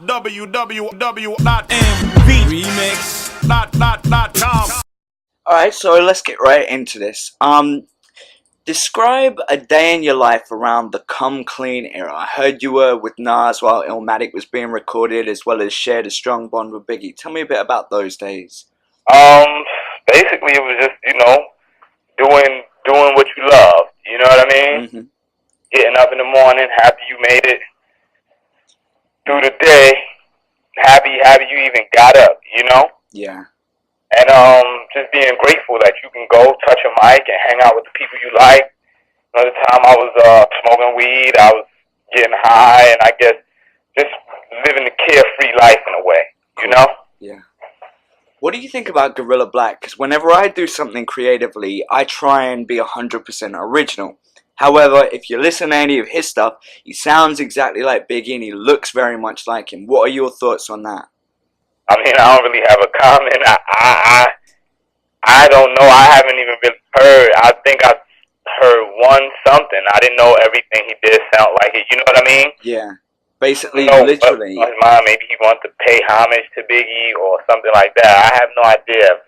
www.MVRemix.com. Alright, so let's get right into this. Describe a day in your life around the Come Clean era. I heard you were with Nas while Illmatic was being recorded, as well as shared a strong bond with Biggie. Tell me a bit about those days. Basically it was just, doing what you love. You know what I mean? Mm-hmm. Getting up in the morning, happy you made it through the day, happy you even got up, Yeah. And just being grateful that you can go touch a mic and hang out with the people you like. Another time I was smoking weed, I was getting high, and I guess just living the carefree life in a way, you know? Yeah. What do you think about Gorilla Black? Because whenever I do something creatively, I try and be 100% original. However, if you listen to any of his stuff, he sounds exactly like Biggie and he looks very much like him. What are your thoughts on that? I mean, I don't really have a comment. I don't know. I haven't even really heard. I think I heard something. I didn't know everything he did sound like it. You know what I mean? Yeah. Basically, literally. On his mind, maybe he wants to pay homage to Biggie or something like that. I have no idea,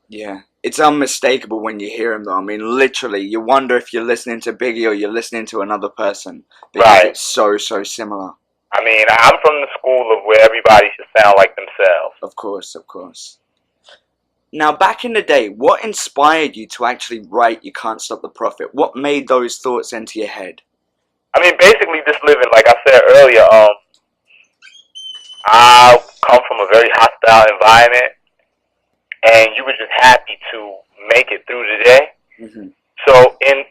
Yeah. It's unmistakable when you hear him, though. I mean, literally, you wonder if you're listening to Biggie or you're listening to another person. Because right. It's so similar. I mean, I'm from the school of where everybody should sound like themselves. Of course. Now, back in the day, what inspired you to actually write You Can't Stop the Prophet? What made those thoughts enter your head? I mean, basically just living, like I said earlier, I come from a very hostile environment, and you were just happy to make it through the day. Mm-hmm. So in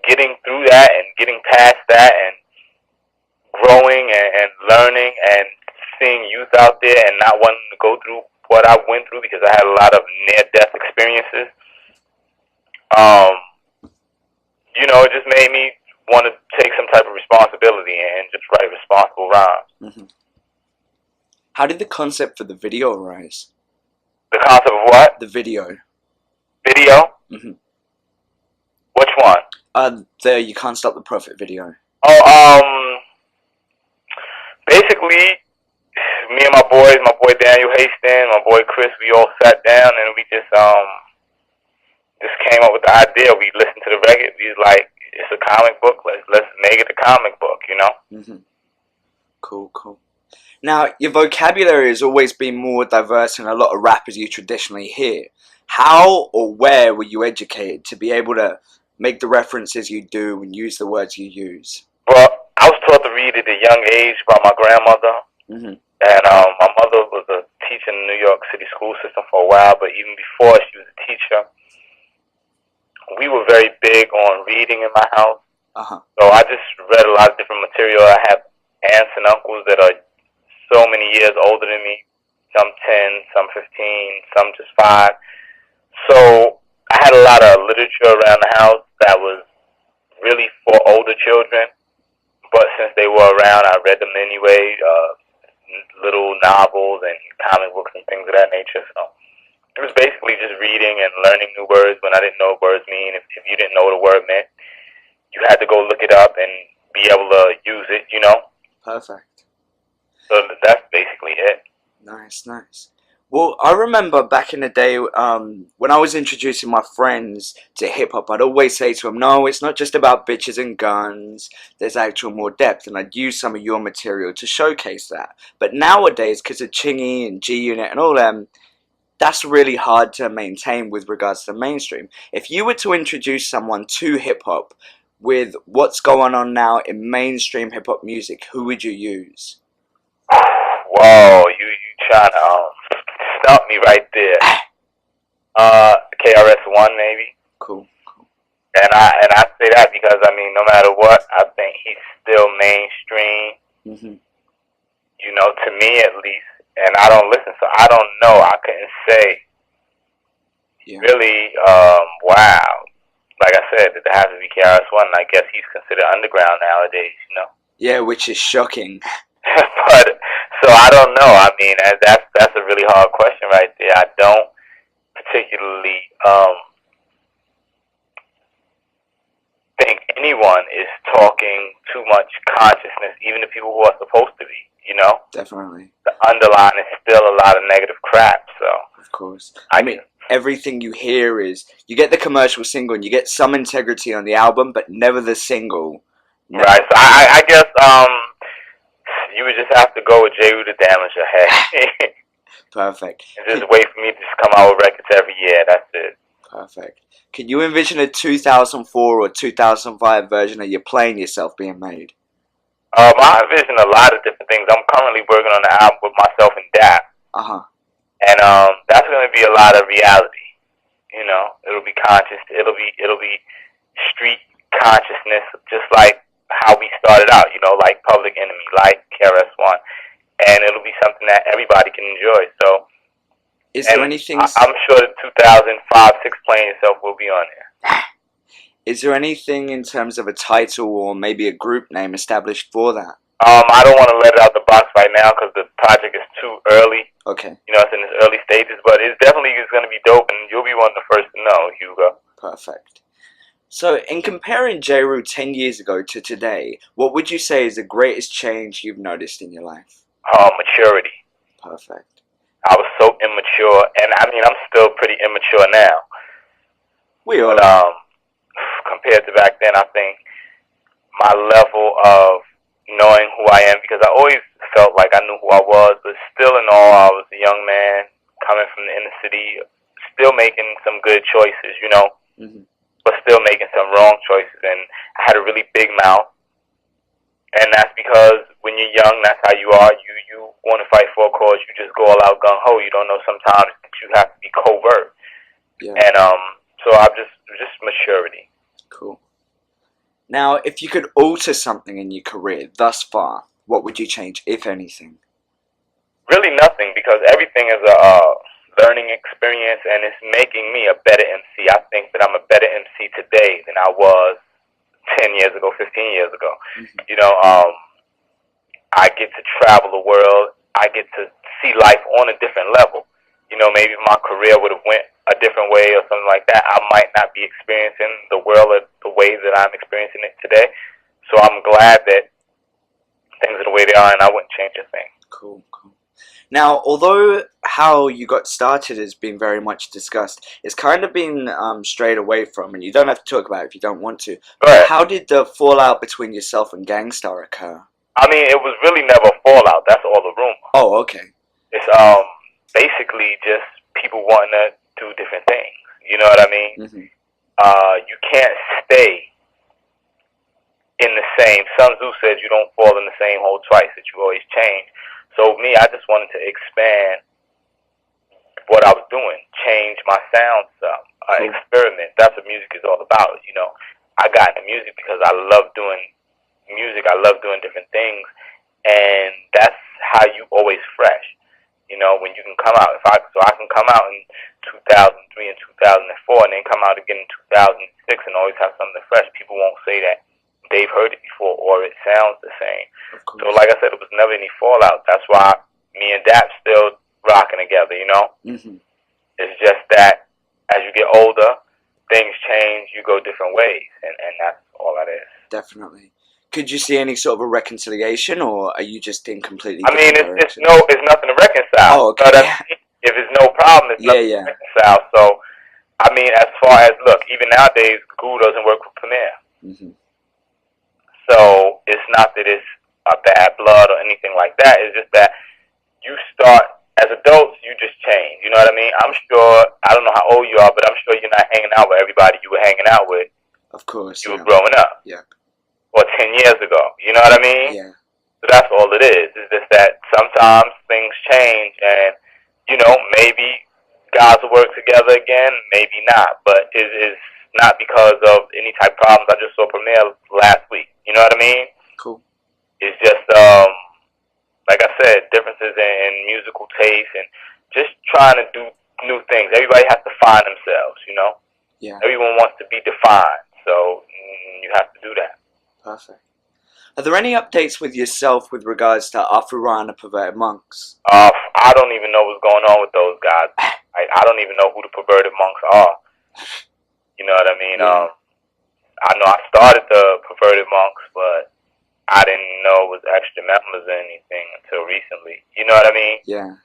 getting through that and getting past that and growing and learning and seeing youth out there and not wanting to go through what I went through because I had a lot of near-death experiences, it just made me want to take some type of responsibility and just write responsible rhymes. Mm-hmm. How did the concept for the video arise? The concept of what? The video. Video? Mm-hmm. Which one? The You Can't Stop the Prophet video. Basically, me and my boy Daniel Hastings, my boy Chris, we all sat down and we just came up with the idea. We listened to the record. We was like, it's a comic book. Let's make it a comic book, Mm-hmm. Cool. Now, your vocabulary has always been more diverse than a lot of rappers you traditionally hear. How or where were you educated to be able to make the references you do and use the words you use? Well, I was taught to read at a young age by my grandmother. Mm-hmm. And my mother was a teacher in the New York City school system for a while, but even before she was a teacher, we were very big on reading in my house. Uh-huh. So I just read a lot of different material. I have aunts and uncles that are so many years older than me, some 10, some 15, some just 5. So I had a lot of literature around the house that was really for older children, but since they were around, I read them anyway, little novels and comic books and things of that nature. So it was basically just reading and learning new words when I didn't know what words mean. If you didn't know what a word meant, you had to go look it up and be able to use it, Perfect. So that's basically it. Nice. Well, I remember back in the day when I was introducing my friends to hip-hop, I'd always say to them, no, it's not just about bitches and guns, there's actual more depth, and I'd use some of your material to showcase that. But nowadays, because of Chingy and G-Unit and all them, that's really hard to maintain with regards to the mainstream. If you were to introduce someone to hip-hop with what's going on now in mainstream hip-hop music, who would you use? Whoa, you trying to stump me right there. KRS-One maybe. Cool. And I say that because no matter what, I think he's still mainstream. Mm-hmm. To me at least. And I don't listen, so I don't know. I couldn't say. Yeah. Really, wow. Like I said, it has to be KRS-One. I guess he's considered underground nowadays. Yeah, which is shocking. But so I don't know. That's a really hard question right there. I don't particularly think anyone is talking too much consciousness, even the people who are supposed to be. you know? Definitely. The underline is still a lot of negative crap, so. Of course. I mean, everything you hear is, you get the commercial single and you get some integrity on the album, but never the single. Never. Right, so I guess you would just have to go with Jeru The Damaja, hey. Perfect. And just wait for me to just come out with records every year, that's it. Perfect. Can you envision a 2004 or 2005 version of You Playing Yourself being made? I envision a lot of different things. I'm currently working on an album with myself and Dap. And that's going to be a lot of reality. You know, it'll be conscious. It'll be street consciousness, just like how we started out. You know, like Public Enemy, like KRS-One, and it'll be something that everybody can enjoy. So, is there anything? I'm sure the 2005-6 Playing Yourself will be on there. Is there anything in terms of a title or maybe a group name established for that? I don't want to let it out the box right now because the project is too early. Okay. You know, it's in its early stages, but it's definitely going to be dope, and you'll be one of the first to know, Hugo. Perfect. So, in comparing Jeru 10 years ago to today, what would you say is the greatest change you've noticed in your life? Maturity. Perfect. I was so immature, and I mean, I'm still pretty immature now. We all. But, compared to back then, I think my level of knowing who I am, because I always felt like I knew who I was, but still in all, I was a young man coming from the inner city, still making some good choices, you know, but still making some wrong choices, and I had a really big mouth, and that's because when you're young, that's how you are. You want to fight for a cause, you just go all out gung-ho. You don't know sometimes that you have to be covert. Yeah. And so I'm just maturity. Cool. Now, if you could alter something in your career thus far, what would you change, if anything? Really nothing, because everything is a learning experience, and it's making me a better MC. I think that I'm a better MC today than I was 10 years ago, 15 years ago. You know, I get to travel the world. I get to see life on a different level. You know, maybe my career would have went a different way or something like that. I might not be experiencing the world the way that I'm experiencing it today. So I'm glad that things are the way they are, and I wouldn't change a thing. Cool, cool. Now, although how you got started has been very much discussed, it's kind of been strayed away from, and you don't have to talk about it if you don't want to. But how did the fallout between yourself and Gang Starr occur? I mean, it was really never a fallout. That's all the rumor. Oh, okay. It's basically just people wanting to do different things. You know what I mean? You can't stay in the same. Sun Tzu said you don't fall in the same hole twice, that you always change. So me, I just wanted to expand what I was doing, change my sound some, experiment. That's what music is all about, you know. I got into music because I love doing music. I love doing different things, and that's how you always fresh. You know, when you can come out, I can come out in 2003 and 2004, and then come out again in 2006, and always have something fresh. People won't say that they've heard it before or it sounds the same. So like I said, it was never any fallout. That's why me and Dap still rocking together, you know? It's just that as you get older, things change, you go different ways, and that's all that is. Definitely. Could you see any sort of a reconciliation, or are you just in completely different directions? It's nothing to reconcile. Oh, okay. But if it's no problem, it's nothing to reconcile. So, I mean, as far as, look, even nowadays, Goo doesn't work with Premier. So it's not that it's a bad blood or anything like that. It's just that you start, as adults, you just change. You know what I mean? I'm sure, I don't know how old you are, but I'm sure you're not hanging out with everybody you were hanging out with. Of course. You were growing up. Yeah. Or 10 years ago. You know what I mean? Yeah. So that's all it is. It's just that sometimes things change, and, you know, maybe guys will work together again, maybe not. But it's not because of any type of problems. I just saw Premier last week. You know what I mean? Cool. It's just, like I said, differences in musical taste and just trying to do new things. Everybody has to find themselves, you know? Yeah. Everyone wants to be defined, so you have to do that. Perfect. Are there any updates with yourself with regards to Afura and the Perverted Monks? I don't even know what's going on with those guys. I don't even know who the Perverted Monks are. You know what I mean? Yeah. I know I started the Perverted Monks, but I didn't know it was extra members or anything until recently. You know what I mean? Yeah.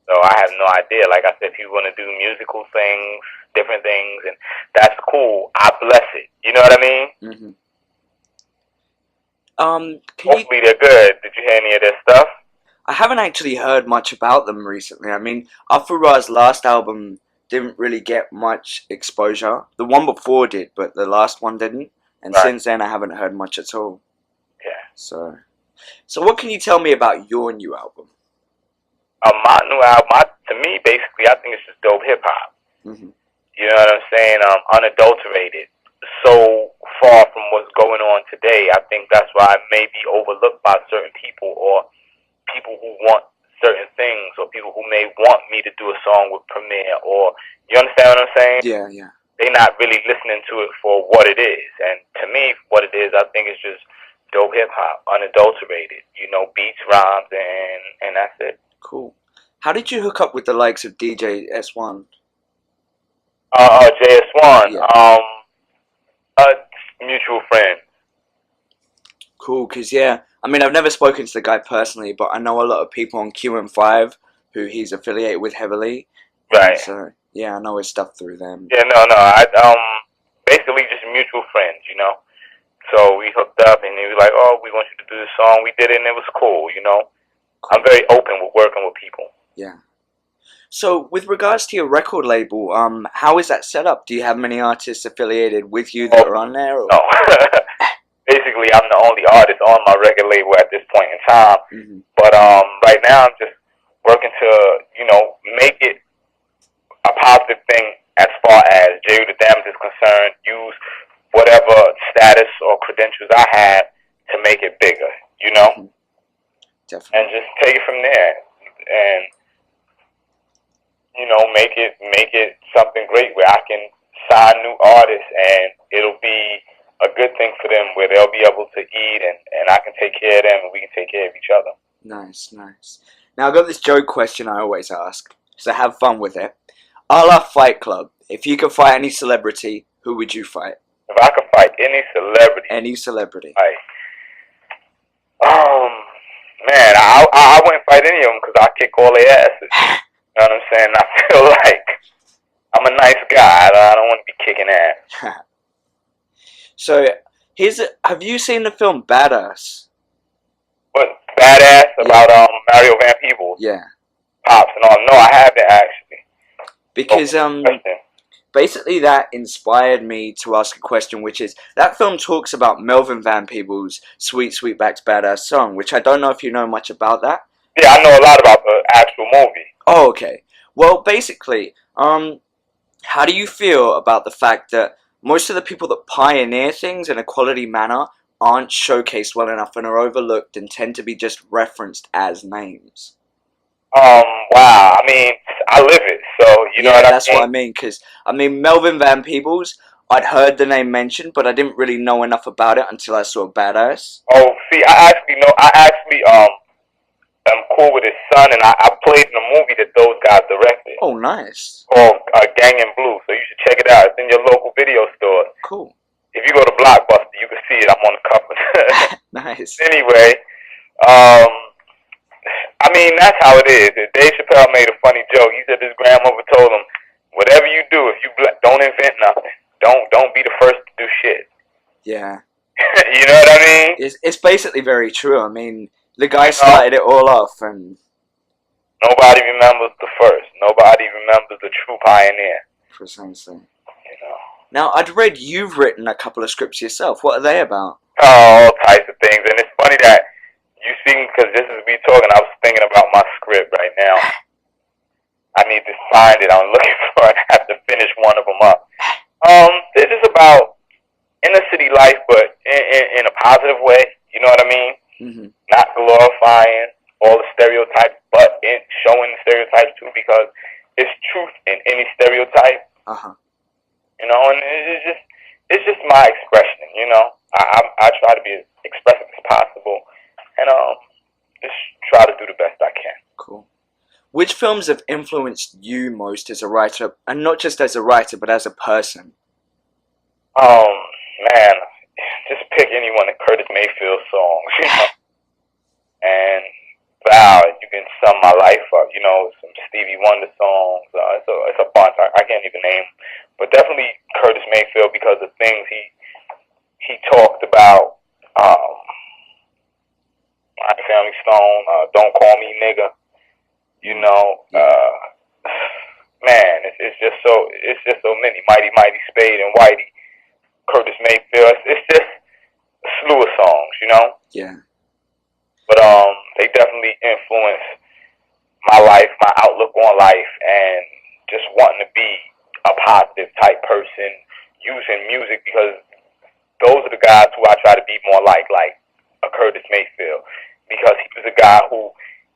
So I have no idea. Like I said, if you want to do musical things, different things, and that's cool. I bless it. You know what I mean? Mm-hmm. Hopefully they're good. Did you hear any of their stuff? I haven't actually heard much about them recently. I mean, Afura's last album didn't really get much exposure. The one before did, but the last one didn't. And since then, I haven't heard much at all. Yeah. So what can you tell me about your new album? My new album, to me, basically, I think it's just dope hip hop. Mm-hmm. You know what I'm saying? Unadulterated. So far from what's going on today, I think that's why I may be overlooked by certain people, or people who want certain things, or people who may want me to do a song with Premier, or, you understand what I'm saying? Yeah, yeah. They're not really listening to it for what it is. And to me, what it is, I think it's just dope hip-hop, unadulterated. You know, beats, rhymes, and that's it. Cool. How did you hook up with the likes of DJ S1? JS1, yeah. A mutual friend. Cool, because, yeah, I mean, I've never spoken to the guy personally, but I know a lot of people on QM5 who he's affiliated with heavily. Right. So, yeah, I know his stuff through them. Yeah, no, basically just mutual friends, you know. So we hooked up, and he was like, "Oh, we want you to do this song." We did it, and it was cool, you know. Cool. I'm very open with working with people. Yeah. So, with regards to your record label, how is that set up? Do you have many artists affiliated with you that are on there? Or? No. Basically, I'm the only artist on my record label at this point in time. Mm-hmm. But right now, I'm just working to, you know, make it a positive thing as far as Jeru The Damaja is concerned. Use whatever status or credentials I have to make it bigger, you know? Mm-hmm. Definitely. And just take it from there. And, you know, make it something great where I can sign new artists, and it'll be a good thing for them where they'll be able to eat, and I can take care of them, and we can take care of each other. Nice, nice. Now, I've got this joke question I always ask, so have fun with it. A la Fight Club, if you could fight any celebrity, who would you fight? If I could fight any celebrity? Any celebrity. Man, I wouldn't fight any of them because I kick all their asses. You know what I'm saying? I feel like I'm a nice guy. I don't want to be kicking ass. So, have you seen the film Badass? What, Badass? About Mario Van Peebles? Yeah. Pops and all. No, I haven't actually. Because basically that inspired me to ask a question, which is, that film talks about Melvin Van Peebles' Sweet Sweetback's Badass song, which I don't know if you know much about that. Yeah, I know a lot about the actual movie. Oh, okay. Well, basically, how do you feel about the fact that most of the people that pioneer things in a quality manner aren't showcased well enough and are overlooked and tend to be just referenced as names? Wow. I mean, I live it, so you know what I mean? That's what I mean, because, I mean, Melvin Van Peebles, I'd heard the name mentioned, but I didn't really know enough about it until I saw Badass. Oh, see, I actually am cool with his son, and I played in a movie that those guys directed. Oh, nice. Called Gang in Blue, so you should check it out. It's in your local video store. Cool. If you go to Blockbuster, you can see it. I'm on the cover. Nice. Anyway, I mean, that's how it is. Dave Chappelle made a funny joke. He said his grandmother told him, whatever you do, if you don't invent nothing, don't be the first to do shit. Yeah. You know what I mean? It's basically very true. I mean, the guy started it all off, and nobody remembers the first. Nobody remembers the true pioneer. Precisely. You know. Now, I'd read you've written a couple of scripts yourself. What are they about? All types of things, and it's funny that you see, because this is me talking, I was thinking about my script right now. I need to find it. I'm looking for it. I have to finish one of them up. This is about inner city life, but in a positive way. You know what I mean? Mm-hmm. Not glorifying all the stereotypes, but in showing the stereotypes too, because it's truth in any stereotype. You know, and it's just my expression. You know, I try to be as expressive as possible, and just try to do the best I can. Cool. Which films have influenced you most as a writer, and not just as a writer, but as a person? Man, just pick any one of Curtis Mayfield's songs, you know. And wow, you can sum my life up, you know, some Stevie Wonder songs. It's a bunch. I can't even name, but definitely Curtis Mayfield because of things he talked about. My Family Stone, Don't Call Me Nigga. You know, man, it's just so many. Mighty Mighty Spade and Whitey, Curtis Mayfield. It's just a slew of songs, you know. Yeah. But they definitely influenced my life, my outlook on life, and just wanting to be a positive type person using music because those are the guys who I try to be more like a Curtis Mayfield, because he was a guy who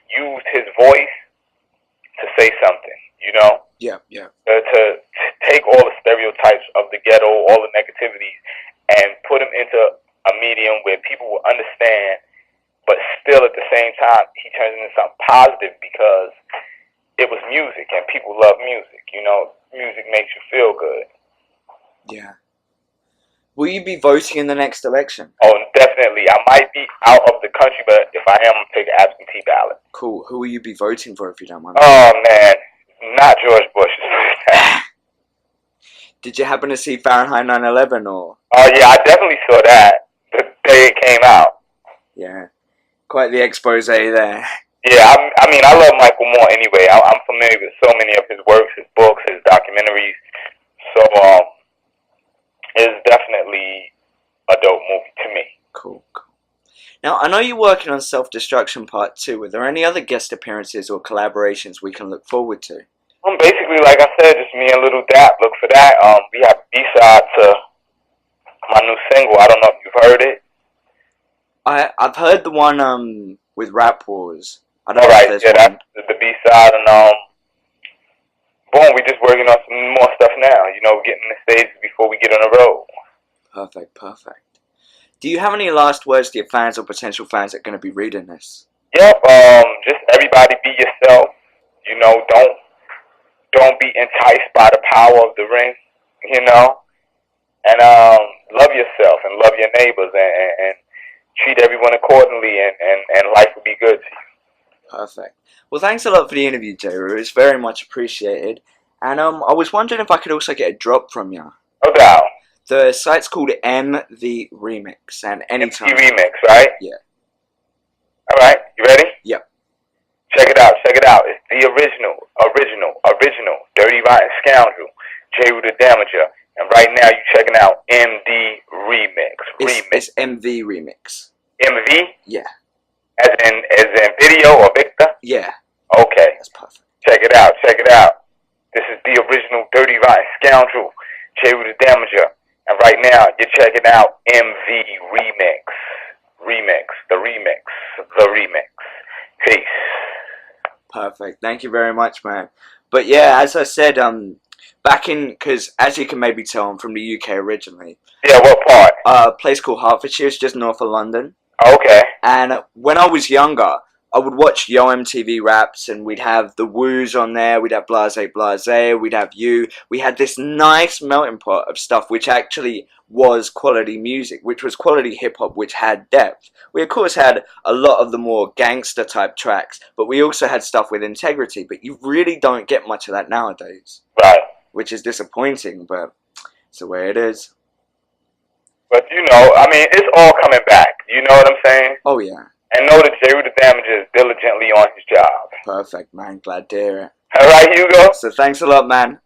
used his voice to say something, you know? Yeah, yeah. To take all the stereotypes of the ghetto, all the negativities, and put them into a medium where people will understand, but still at the same time, he turns into something positive because it was music, and people love music, you know? Music makes you feel good. Yeah. Will you be voting in the next election? Oh, definitely. I might be out of the country, but if I am, I'm going to take an absentee ballot. Cool. Who will you be voting for if you don't mind? Oh, man. Not George Bush. Did you happen to see Fahrenheit 9/11 or? Oh, yeah, I definitely saw that the day it came out. Yeah. Quite the expose there. Yeah, I mean, I love Michael Moore anyway. I'm familiar with so many of his works, his books, his documentaries. So, it's definitely a dope movie to me. Cool, cool. Now, I know you're working on Self-Destruction Part 2. Are there any other guest appearances or collaborations we can look forward to? Basically, like I said, just me and Little Dap. Look for that. We have B-side to my new single. I don't know if you've heard it. I've heard the one with Rap Wars. I don't All know right, if there's yeah, one. that's the B-side, and boom, we're just working on some more stuff now. You know, getting the stages before we get on the road. Perfect, perfect. Do you have any last words to your fans or potential fans that are going to be reading this? Yep, just everybody be yourself. You know, don't be enticed by the power of the ring, you know. And love yourself and love your neighbors and treat everyone accordingly and life will be good to you. Perfect. Well, thanks a lot for the interview, Jeru. It's very much appreciated. And I was wondering if I could also get a drop from you. No doubt. The site's called MVRemix, and anytime. MVRemix, right? Yeah. All right, you ready? Yep. Check it out. It's the original, Dirty Rotten Scoundrel, Jeru The Damaja. And right now you're checking out MVRemix. It's MVRemix. MV? Yeah. As in video or Victor? Yeah. Okay. That's perfect. Check it out. This is the original Dirty Rotten Scoundrel, Jeru The Damaja. And right now you're checking out MVRemix. The remix. Peace. Perfect. Thank you very much, man. But yeah, as I said, because as you can maybe tell, I'm from the UK originally. Yeah, what part? A place called Hertfordshire, it's just north of London. Okay. And when I was younger, I would watch Yo MTV Raps, and we'd have the Woos on there, we'd have Blase Blase, we'd have You. We had this nice melting pot of stuff which actually was quality music, which was quality hip-hop, which had depth. We of course had a lot of the more gangster type tracks, but we also had stuff with integrity, but you really don't get much of that nowadays. Right. Which is disappointing, but it's the way it is. But you know, I mean, it's all coming back. You know what I'm saying? Oh yeah. And know that Jeru The Damaja is diligently on his job. Perfect, man. Glad to hear it. All right, Hugo? So thanks a lot, man.